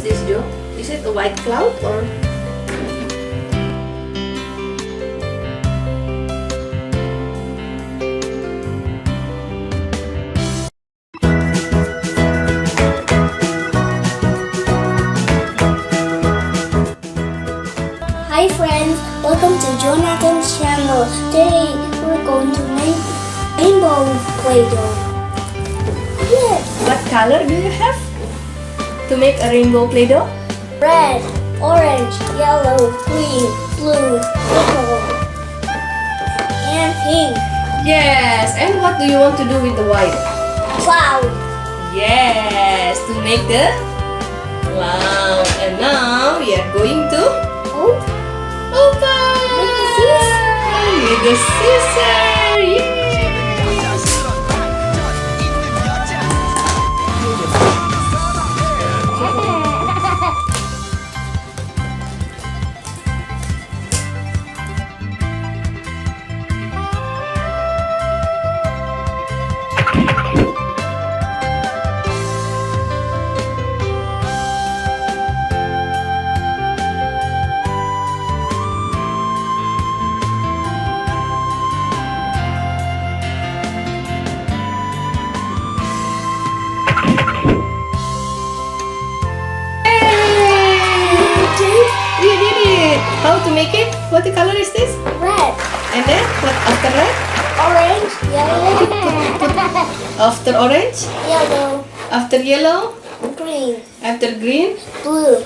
this, Joe? Is it a white cloud or? Hi friends, welcome to Jonathan's channel. Today we're going to make rainbow Play-Doh. Yes, What color do you have to make a rainbow Play-Doh? red, orange, yellow, green, blue, purple, and pink. Yes. And what do you want to do with the white? Cloud. Yes, to make the cloud. And now we are going to Oh, open with the scissor. Yay! We did it! How to make it? What the color is this? red, And then what after red? orange, yellow, After orange? yellow, After yellow? green, After green? blue,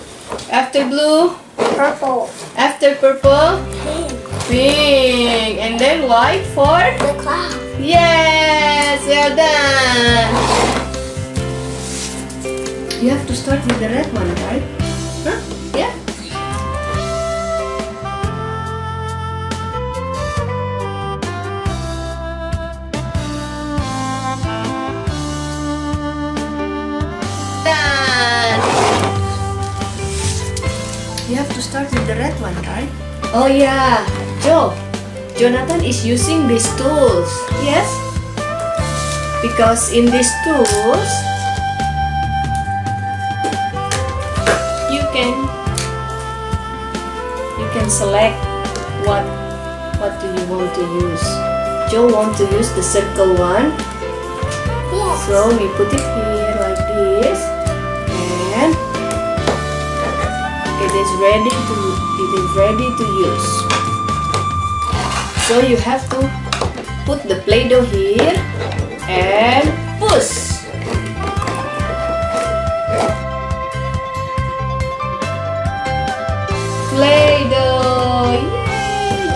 After blue? purple, After purple? pink, Pink. And then white for? the cloud. Yes! Well done! You have to start with the red one, right? Huh? Yeah? Done! You have to start with the red one, right? Oh yeah, Joe. Jonathan is using these tools. Yes? Because in these tools, you can select what do you want to use. Joe want to use the circle one, Yes. so we put it here like this, and it is ready to use. So you have to put the Play-Doh here and push. Play-Doh! Yay!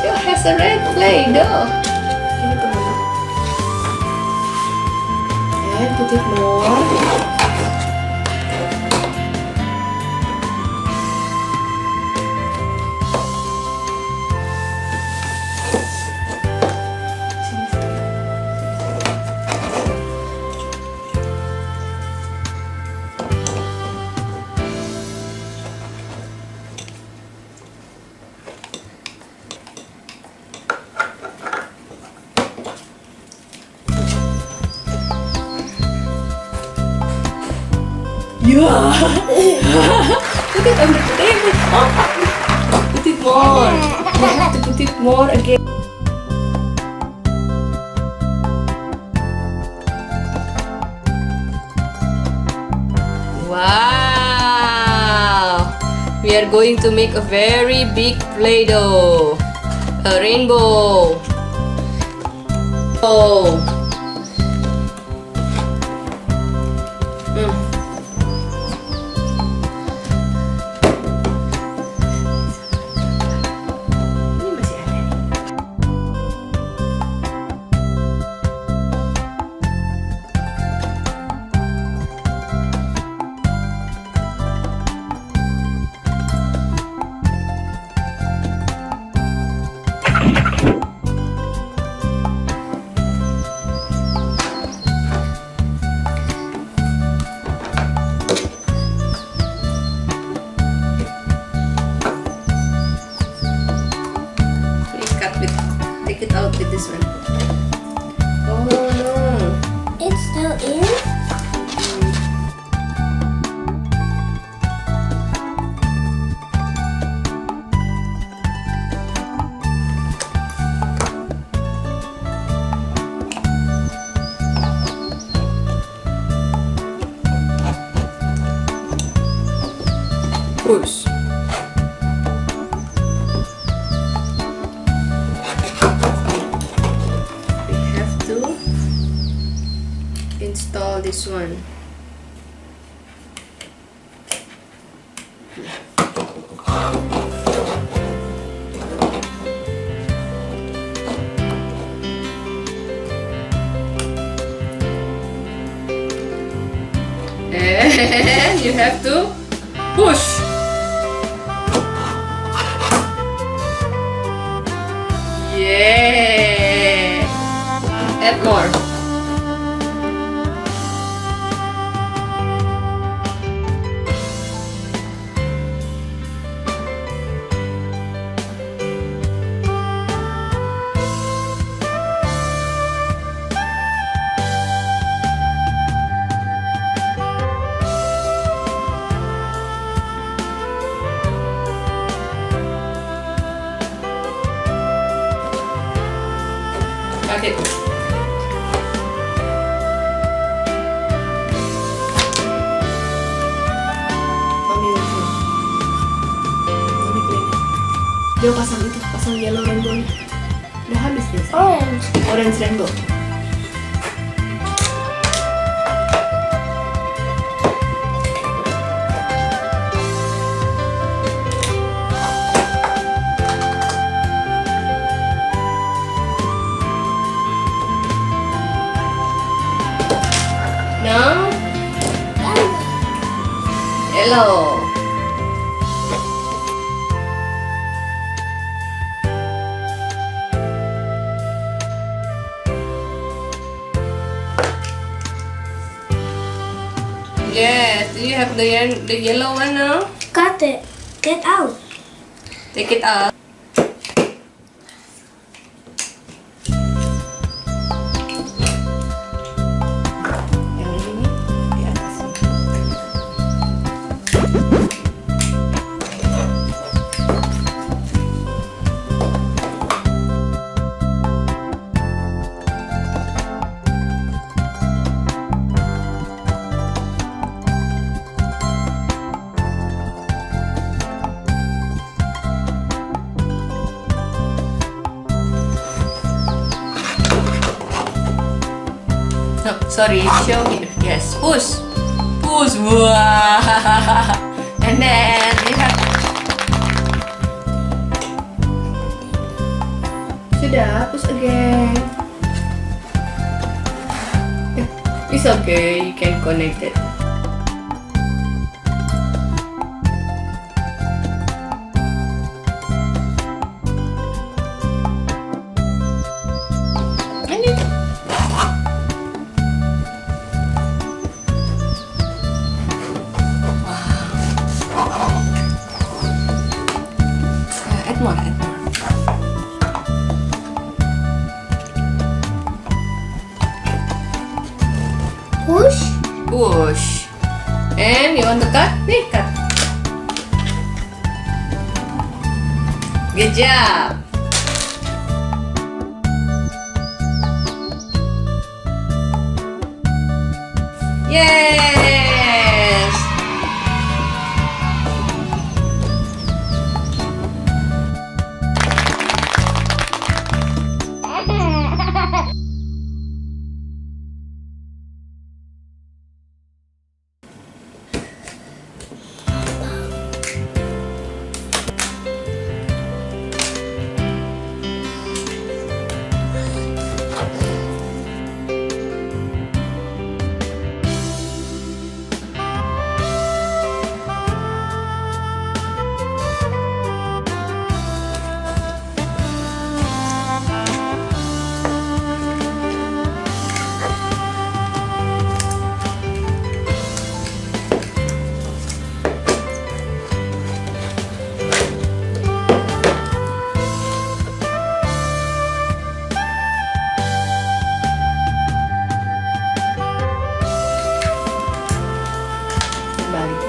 Joe has a red Play-Doh. Give it to Mama. And put it more. Yeah. Put it on the table. Oh. Put it more. You have to put it more again. Wow. We are going to make a very big Play-Doh. A rainbow. Oh. Ini masih ada nih. Push. We have to install this one. And you have to push. Yeah. Add more. Got it. Mami langsung. Mami clean. Dia pasang yellow rainbow nih. Udah habis deh. Orange. Orange rainbow. Now, yellow. Yes, do you have the yellow one now? Got it. Get out. Take it out. Yang ini nih, di atas nih. No, sorry, show here. Yes, push. Push. Wow. And then you have. Sudah, push again. Yeah, it's okay, you can connect it. And it. Add more, add more. Push. Push. And you want to cut? Nih, cut. Good job. Yes. Balik.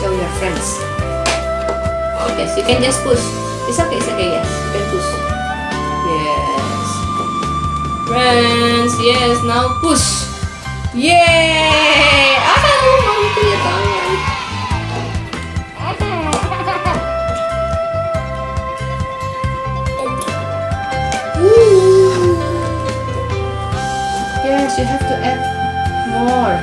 Show your friends. Yes, you can just push. It's okay, yes. You can push. Yes. Run. Yes. Now push. Yeay. Mami punya tangan. Yes, you have to add more.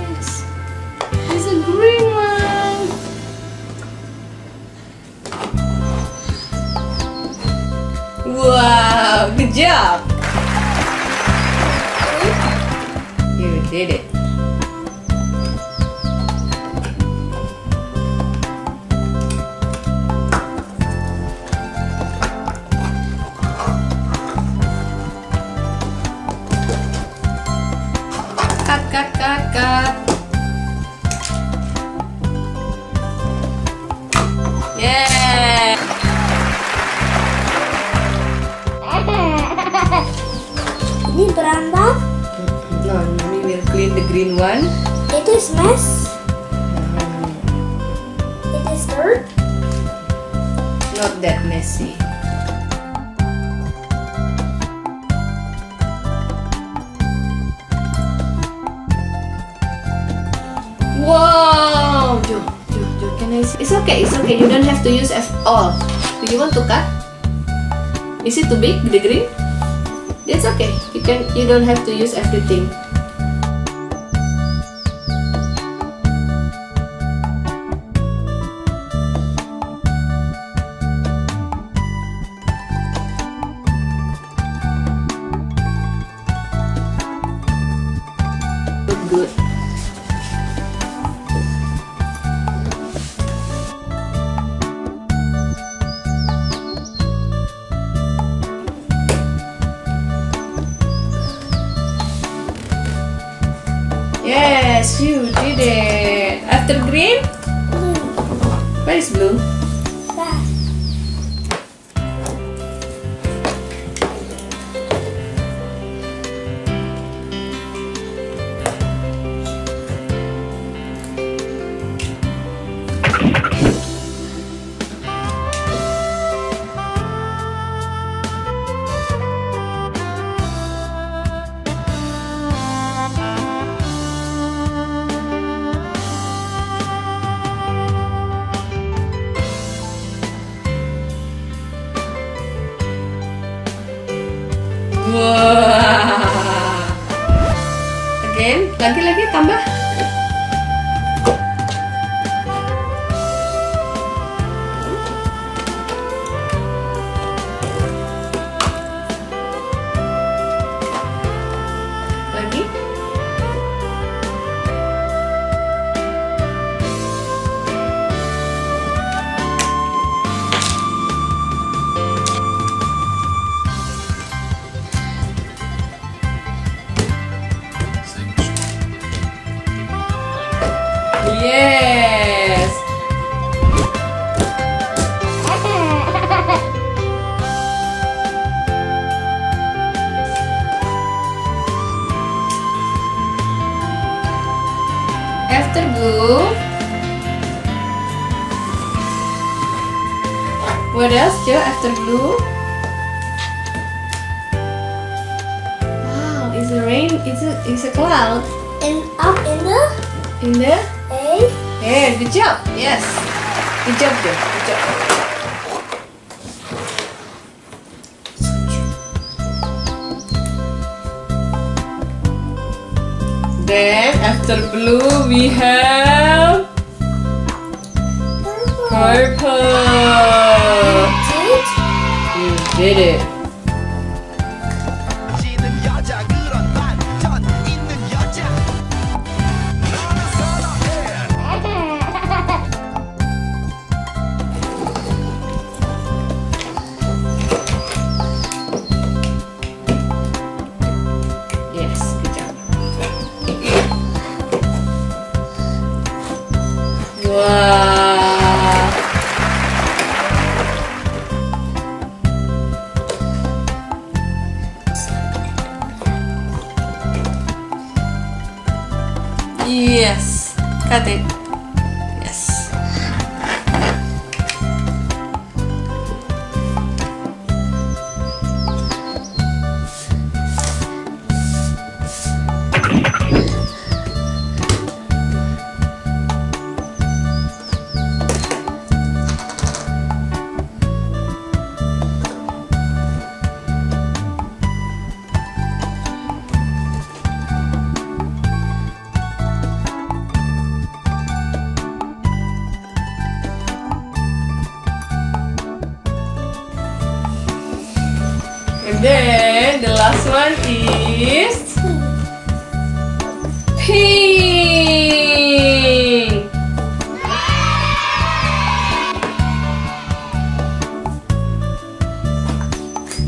Yes. There's a green one. Wow, good job. You did it. Cut. Yeah. Ini berantak. No, we will clean the green one. It is mess. It is dirt. Not that messy. Wow, Jo, can I see? It's okay. You don't have to use all. Do you want to cut? Is it too big, the green? That's okay. You don't have to use everything. Good. Yes, you did it. After green, where is blue? Back. Wow. Again, lagi tambah. Lagi. Yes. After blue, what else, Jo? After blue? Wow, it's a rain. It's a cloud. And up In the A. air. Good job. Yes. Good job, Jo. Good job. Then after blue we have purple. You did it. 지는 여자 그런 반전 있는 여자 너는 사랑해 Yes, good job. Wow. Yes. Cut it. Yes. And then the last one is pink.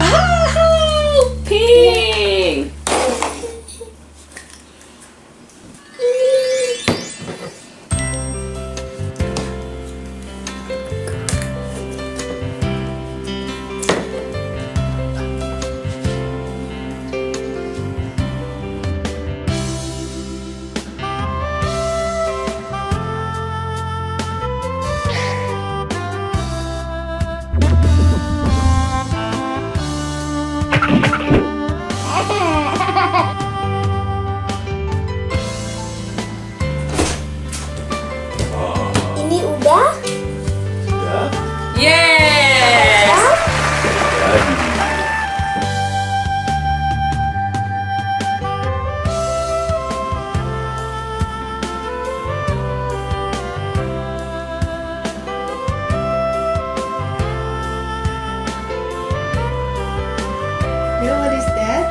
Ah, pink. Ini udah? Yes. You know what is that?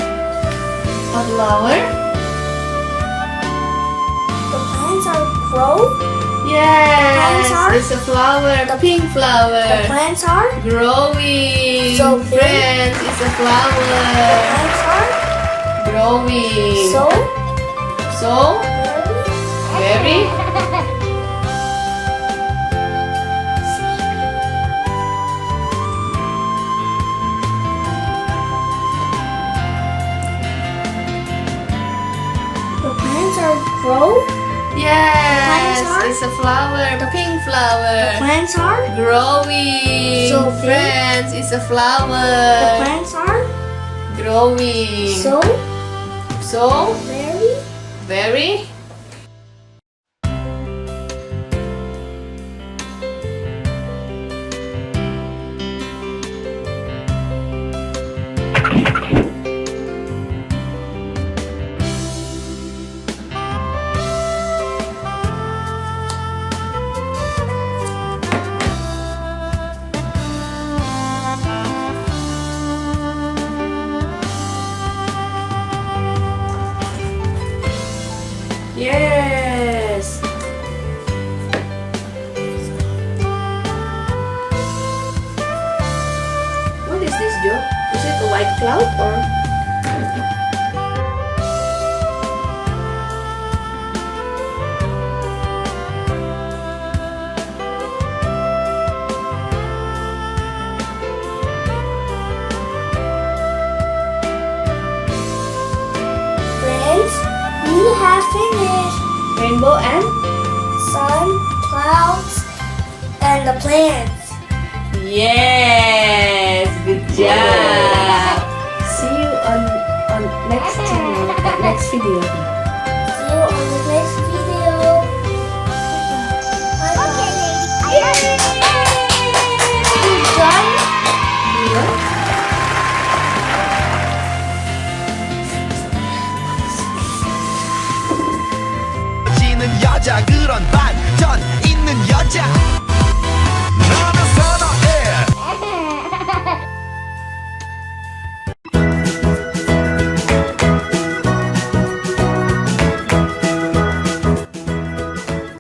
A flower? The plants are grow. Yes, are? it's a flower, pink The flower. plants are. Growing. So big. Friends, it's a flower. Plants are. Growing. So very. the plants are grow. Yes, Plants are? it's a flower, pink The flower. plants are. Growing. So big. Friends, it's a The flower. plants are. Growing. So very. Yes. What is this, Joe? Is it a white cloud or? Friends, we have finished. Rainbow and? Sun, clouds, and the plants. Yes, good job. See you on next channel, next video.